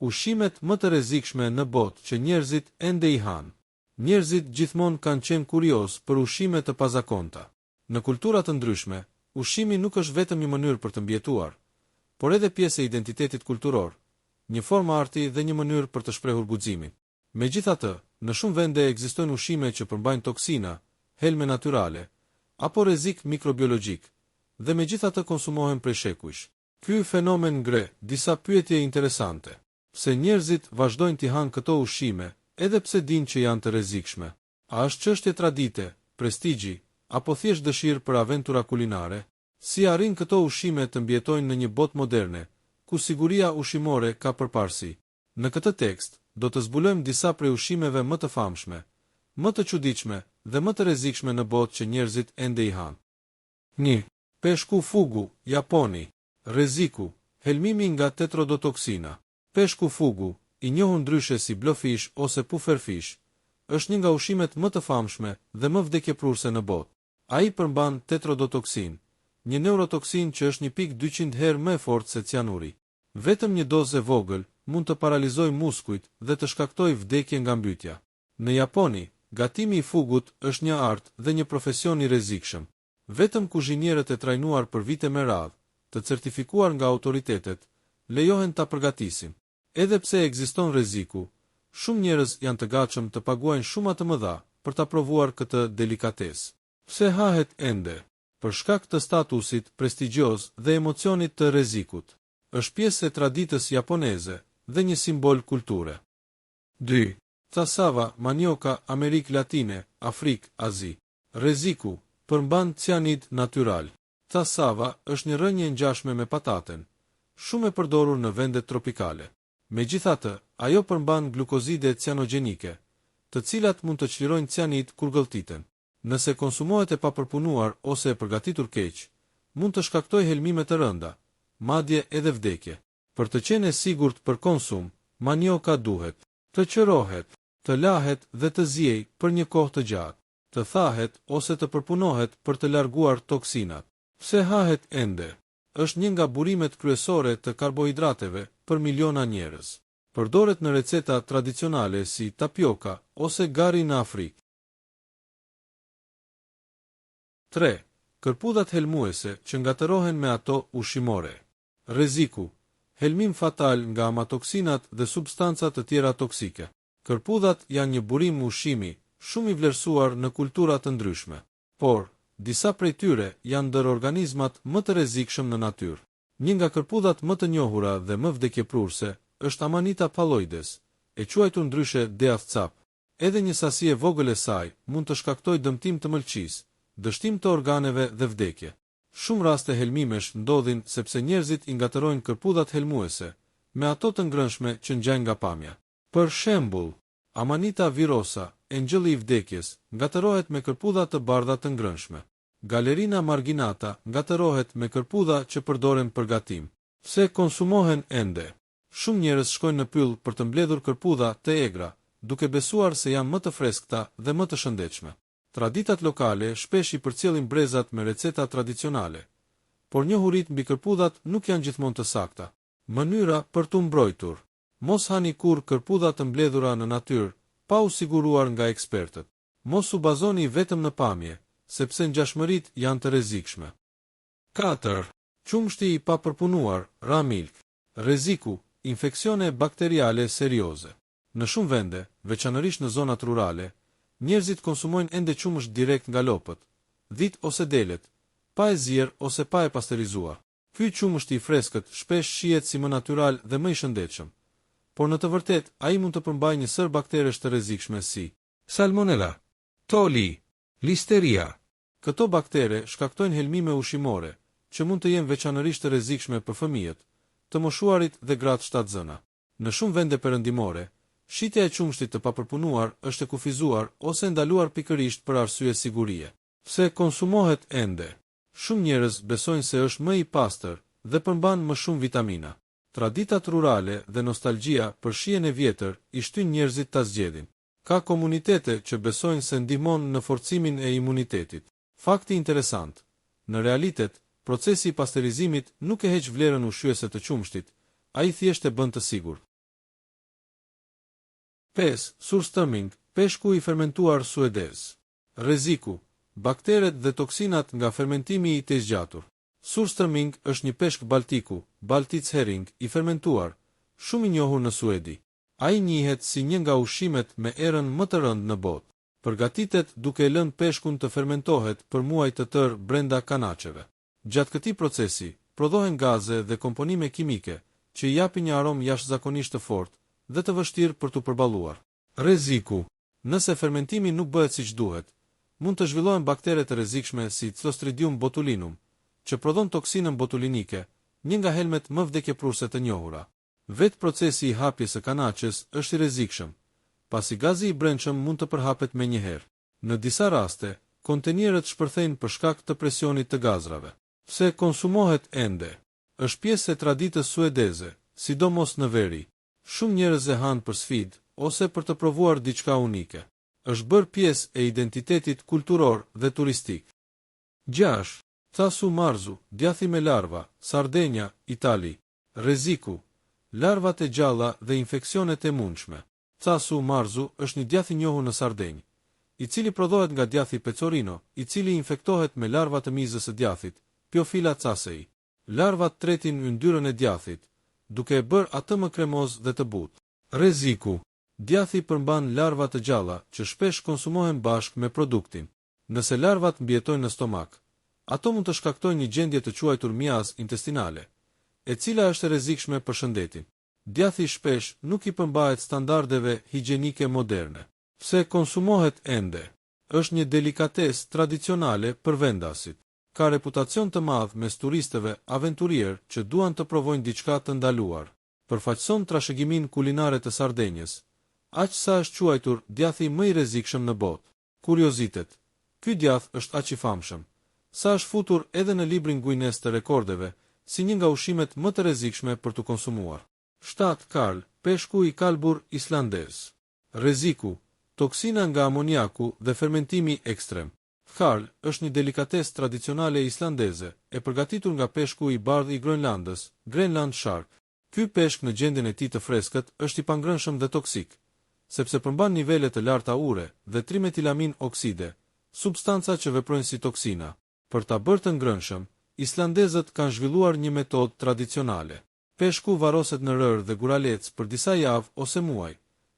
Ushqimet më të rrezikshme në botë që njerëzit ende i hanë. Njerëzit gjithmonë kanë qenë kurioz për ushqime të pazakonta. Në kultura të ndryshme, ushqimi nuk është vetëm një mënyrë për të mbjetuar, por edhe pjesë e identitetit kulturor, një formë arti dhe një mënyrë për të shprehur guximin. Megjithatë, në shumë vende ekzistojnë ushqime që përmbajnë toksina, helme natyrale, apo rrezik mikrobiologjik, dhe megjithatë konsumohen prej shekujsh. Ky fenomen ngre disa pyetje interesante. Pse njerëzit vazhdojnë t'i hanë këto ushqime, edhe pse dinë që janë të rrezikshme? A është çështje tradite, prestigji, apo thjesht dëshirë për aventura kulinare? Si arrin këto ushqime të mbjetojnë në një botë moderne, ku siguria ushqimore ka përparësi? Në këtë tekst, do të zbulojmë disa prej ushqimeve më të famshme, më të çuditshme dhe më të rrezikshme në botë që njerëzit ende i hanë. 1. Peshku fugu, Japoni. Rreziku, helmimi nga tetrodotoksina. Peshku fugu, i njohur ndryshe si blowfish ose pufferfish, është një nga ushqimet më të famshme dhe më vdekjeprurse në botë. Ai përmban tetrodotoksin, një neurotoksin që është 1.200 herë më e fortë se cianuri. Vetëm një dozë e vogël mund të paralizojë muskujt dhe të shkaktojë vdekje nga mbytja. Në Japoni, gatimi i fugut është një art dhe një profesion i rrezikshëm. Vetëm kuzhinierët e trajnuar për vite me radhë, të certifikuar nga autoritetet, lejohen ta përgatisin. Edhe pse ekziston rreziku, shumë njerëz janë të gatshëm të paguajnë shuma të mëdha për ta provuar këtë delikatesë. Pse hahet ende? Për shkak të statusit prestigjioz dhe emocionit të rrezikut. Është pjesë e traditës japoneze dhe një simbol kulture. 2. Cassava, manioka, Amerikë Latine, Afrikë, Azi. Rreziku përmban cianid natyral. Cassava është një rrënje ngjashme me pataten, shumë e përdorur në vendet tropikale. Megjithatë, ajo përmban glukozide cianogjenike, të cilat mund të çlirojnë cianid kur gëlltiten. Nëse konsumohet e papërpunuar ose e përgatitur keq, mund të shkaktojë helmime të rënda, madje edhe vdekje. Për të qenë e sigurt për konsum, manioka duhet të qërohet, të lahet dhe të ziej për një kohë të gjatë, të thahet ose të përpunohet për të larguar toksinat. Pse hahet ende? Është një nga burimet kryesore të karbohidrateve për miliona njerëz. Përdoret në receta tradicionale si tapioka ose gari në Afrikë. 3. Kërpudhat helmuese që ngatërohen me ato ushqimore. Rreziku, helmim fatal nga amatoksinat dhe substanca të tjera toksike. Kërpudhat janë një burim ushqimi shumë i vlerësuar në kultura të ndryshme, por disa prej tyre janë ndër organizmat më të rrezikshëm në natyrë. Një nga kërpudhat më të njohura dhe më vdekjeprurse është Amanita phalloides, e quajtur ndryshe death-cap. Edhe një sasi e vogël e saj mund të shkaktojë dëmtim të mëlçisë, dështim të organeve dhe vdekje. Shumë raste helmimesh ndodhin sepse njerëzit i ngatërojnë kërpudhat helmuese me ato të ngrënshme që ngjajnë nga pamja. Për shembull, Amanita virosa, engjëlli i vdekjes, ngatërohet me kërpudha të bardha të ngrënshme. Galerina marginata ngatërohet me kërpudha që përdoren për gatim. Pse konsumohen ende? Shumë njerëz shkojnë në pyll për të mbledhur kërpudha të egra, duke besuar se janë më të freskëta dhe më të shëndetshme. Traditat lokale shpesh i përcjellin brezat me receta tradicionale, por njohuritë mbi kërpudhat nuk janë gjithmonë të sakta. Mënyra për t'u mbrojtur. Mos hani kurrë kërpudha të mbledhura në natyrë, pa u siguruar nga ekspertët. Mos u bazoni vetëm në pamje, sepse ngjashmëritë janë të rrezikshme. 4. Qumshti i papërpunuar, raw milk. Rreziku, infeksione bakteriale serioze. Në shumë vende, veçanërisht në zonat rurale, njerëzit konsumojnë ende qumësht direkt nga lopët, dhit ose delet, pa e zier ose pa e pasterizuar. Ky qumësht i freskët shpesh shihet si më natyral dhe më i shëndetshëm, por në të vërtetë ai mund të përmbajë një sër bakteresh të rrezikshme si Salmonella, Toli, Listeria. Këto baktere shkaktojnë helmime ushqimore, që mund të jenë veçanërisht të rrezikshme për fëmijët, të moshuarit dhe gratë shtatzëna. Në shumë vende perëndimore, shitja e qumshtit të papërpunuar është e kufizuar ose ndaluar pikërisht për arsye sigurie. Pse konsumohet ende? Shumë njerëz besojnë se është më i pastër dhe përmban më shumë vitamina. Traditat rurale dhe nostalgjia për shijen e vjetër i shtyn njerëzit ta zgjedhin. Ka komunitete që besojnë se ndihmon në forcimin e imunitetit. Fakti interesant, në realitet, procesi i pasterizimit nuk e heq vlerën ushqyese të qumshtit, ai thjesht e bën të sigurt. 5. Surströmming, peshku i fermentuar suedez. Rreziku: bakteret dhe toksinat nga fermentimi i të zgjatur. Surströmming është një peshk baltiku, Baltic herring, i fermentuar, shumë i njohur në Suedi. Ai njihet si një nga ushqimet me erën më të rëndë në botë. Përgatitet duke e lënë peshkun të fermentohet për muaj të tërë brenda kanaçeve. Gjatë këtij procesi, prodhohen gaze dhe komponime kimike që i japin një aromë jashtëzakonisht të fortë dhe të vështirë për t'u përballuar. Rreziku: nëse fermentimi nuk bëhet siç duhet, mund të zhvillohen baktere të rrezikshme si Clostridium botulinum, që prodhon toksinën botulinike, një nga helmet më vdekjeprurse të njohura. Vetë procesi i hapjes së kanaçes është i rrezikshëm, pasi gazi i brendshëm mund të përhapet menjëherë. Në disa raste, kontenierët shpërthejnë për shkak të presionit të gazrave. Pse konsumohet ende? Është pjesë e traditës suedeze, sidomos në veri. Shumë njerëz e hanë për sfidë ose për të provuar diçka unike. Është bërë pjesë e identitetit kulturor dhe turistik. 6. Thasu marzu, djathi me larva, Sardenja, Itali. Rreziku: larvat e gjalla dhe infeksionet e mundshme. Thasu marzu është një djath i njohur në Sardenjë, i cili prodhohet nga djathi pecorino, i cili infektohet me larva të mizës së djathit, Piophila thasei. Larvat tretin yndyrën e djathit, duke e bërë atë më kremoz dhe të butë. Rreziku: djathi përmban larva të gjalla që shpesh konsumohen bashkë me produktin. Nëse larvat mbjetojnë në stomak, ato mund të shkaktojnë një gjendje të quajtur miaz intestinale, e cila është e rrezikshme për shëndetin. Djathi shpesh nuk i përmbahet standardeve higjienike moderne. Pse konsumohet ende? Është një delikatesë tradicionale për vendasit. Ka reputacion të madh mes turistëve aventurier që duan të provojnë diçka të ndaluar. Përfaqëson trashëgimin kulinare të Sardenjës, aq sa është quajtur djathi më i rrezikshëm në botë. Kuriozitet: ky djath është aq i famshëm, sa është futur edhe në librin Guinness të rekordeve, si një nga ushqimet më të rrezikshme për të konsumuar. 7. Karl, peshku i kalbur islandez. Rreziku: toksina nga amoniaku dhe fermentimi ekstrem. Karl është një delikatesë tradicionale islandeze, e përgatitur nga peshku i bardhë i Groenlandës, Greenland shark. Ky peshk në gjendjen e tij të freskët është i pangrënshëm dhe toksik, sepse përmban nivele të larta ure dhe trimetilamin okside, substanca që veprojnë si toksina. Për ta bërë të ngrënshëm, islandezët kanë zhvilluar një metodë tradicionale. Peshku varroset në rër dhe guralec për disa javë ose muaj,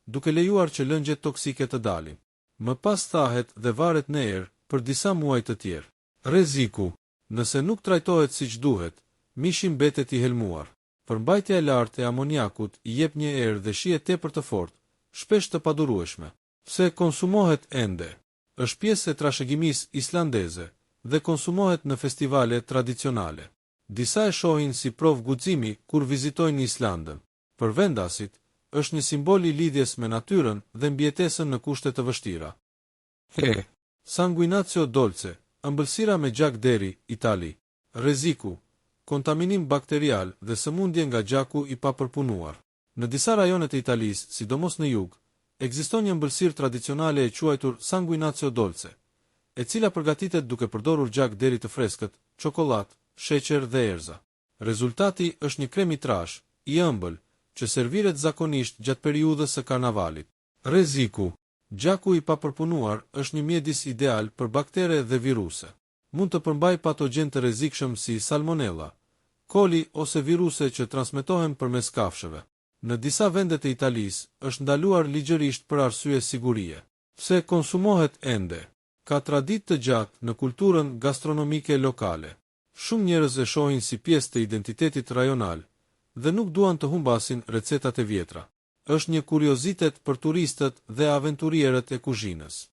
duke lejuar që lëngjet toksike të dalin. Më pas thahet dhe varet në erë për disa muaj të tjerë. Rreziku: nëse nuk trajtohet siç duhet, mishi mbetet i helmuar. Përmbajtja e lartë e amoniakut i jep një erë dhe shije tepër të fortë, shpesh të padurueshme. Pse konsumohet ende? Është pjesë e trashëgimisë islandeze dhe konsumohet në festivale tradicionale. Disa e shohin si provë guximi kur vizitojnë Islandën. Për vendasit, është një simbol i lidhjes me natyrën dhe mbijetesën në kushte të vështira. Sanguinatio dolce, ëmbëlsira me gjak deri, Itali. Rreziku: kontaminim bakterial dhe sëmundje nga gjaku i papërpunuar. Në disa rajonet e Italisë, sidomos në jug, ekziston një ëmbëlsirë tradicionale e quajtur sanguinatio dolce, e cila përgatitet duke përdorur gjak deri të freskët, çokoladë, sheqer dhe erza. Rezultati është një krem i trash, i ëmbël, që serviret zakonisht gjatë periudhës së karnavalit. Rreziku: gjaku i papërpunuar është një mjedis ideal për baktere dhe viruse. Mund të përmbajë patogjen të rrezikshëm si salmonella, koli ose viruse që transmetohen përmes kafshëve. Në disa vende të Italisë është ndaluar ligjërisht për arsye sigurie. Pse konsumohet ende? Ka traditë të gjatë në kulturën gastronomike lokale. Shumë njerëz e shohin si pjesë të identitetit rajonal dhe nuk duan të humbasin recetat e vjetra. Është një kuriozitet për turistët dhe aventurierët e kuzhinës.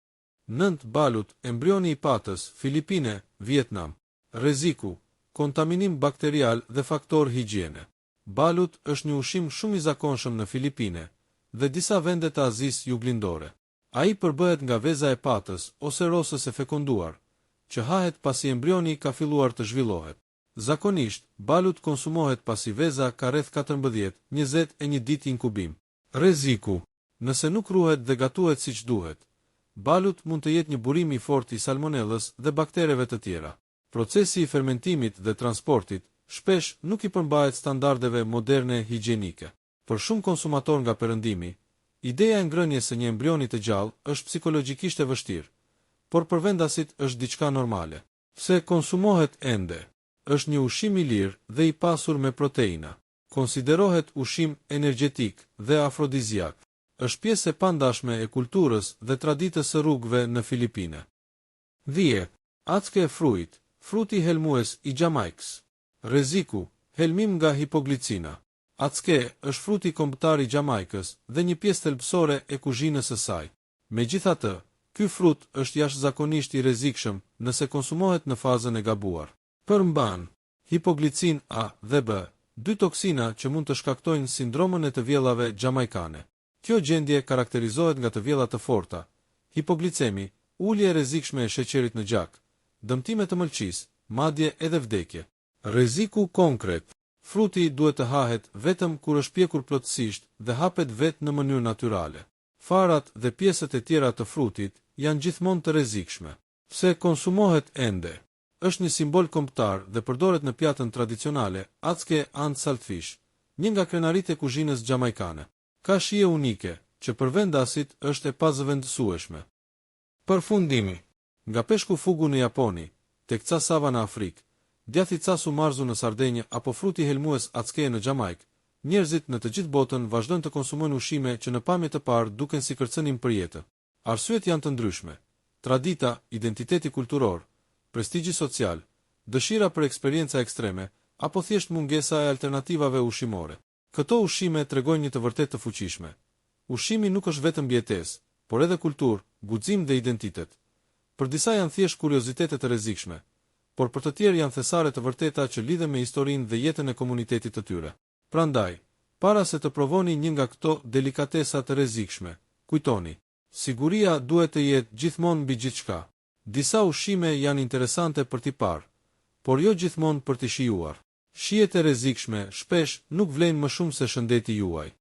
9. Balut, embrioni i patës, Filipine, Vietnam. Rreziku: kontaminim bakterial dhe faktor higjiene. Balut është një ushqim shumë i zakonshëm në Filipine dhe disa vende të Azisë juglindore. Ai përbëhet nga veza e patës ose rosës e fekonduar, që hahet pasi embrioni ka filluar të zhvillohet. Zakonisht, balut konsumohet pasi veza ka rreth 14-21 ditë inkubim. Rreziku: nëse nuk ruhet dhe gatuhet siç duhet, balut mund të jetë një burim i fortë i salmonellës dhe baktereve të tjera. Procesi i fermentimit dhe transportit shpesh nuk i përmbahet standardeve moderne higjienike. Për shumë konsumator nga perëndimi, Ideja e ngrënies së një embrioni të gjallë është psikologjikisht e vështirë, por për vendasit është diçka normale. Pse konsumohet ende? Është një ushqim i lirë dhe i pasur me proteina. Konsiderohet ushqim energjetik dhe afrodiziak. Është pjesë e pandashme e kulturës dhe traditës së rrugëve në Filipine. 10. Acke e fruit, fruti helmues i Jamaikës. Rreziku, helmim nga hipoglicina. Acke është fruti kombëtar i Jamaikës dhe një pjesë thelbësore e kuzhinës së saj. Megjithatë, ky frut është jashtëzakonisht i rrezikshëm nëse konsumohet në fazën e gabuar. Përmban hipoglicin A dhe B, dy toksina që mund të shkaktojnë sindromën e të vjellave jamaikane. Kjo gjendje karakterizohet nga të vjella të forta, hipoglicemi, ulje e rrezikshme e sheqerit në gjak, dëmtime të mëlçisë, madje edhe vdekje. Rreziku konkret. Fruti duhet të hahet vetëm kur është pjekur plotësisht dhe hapet vetë në mënyrë natyrale. Farat dhe pjesët e tjera të frutit janë gjithmonë të rrezikshme. Pse konsumohet ende? Është një simbol kombëtar dhe përdoret në pjatën tradicionale, acke and saltfish, një nga krenaritë e kuzhinës jamaikane. Ka shije unike, që për vendasit është e pazëvendësueshme. Përfundimi. Nga peshku fugu në Japoni, tek ca sava në Afrikë, djathi casu marzu në Sardenjë apo fruti helmues acke në Jamaikë, njerëzit në të gjithë botën vazhdojnë të konsumojnë ushqime që në pamje të parë duken si kërcënim për jetë. Arsyet janë të ndryshme: tradita, identiteti kulturor, prestigji social, dëshira për eksperjenca ekstreme, apo thjesht mungesa e alternativave ushqimore. Këto ushqime tregojnë një të vërtet të fuqishme. Ushqimi nuk është vetëm mbijetesë, por edhe kulturë, guxim dhe identitet. Për disa janë thjesht kuriozitete të rrezikshme, por për të tjerë janë thesare të vërteta që lidhen me historinë dhe jetën e komunitetit të tyre. Prandaj, para se të provoni një nga këto delikatesa të rrezikshme, kujtoni, siguria duhet të jetë gjithmonë mbi gjithçka. Disa ushqime janë interesante për t'i parë, por jo gjithmonë për t'i shijuar. Shijet e rrezikshme shpesh nuk vlen më shumë se shëndeti juaj.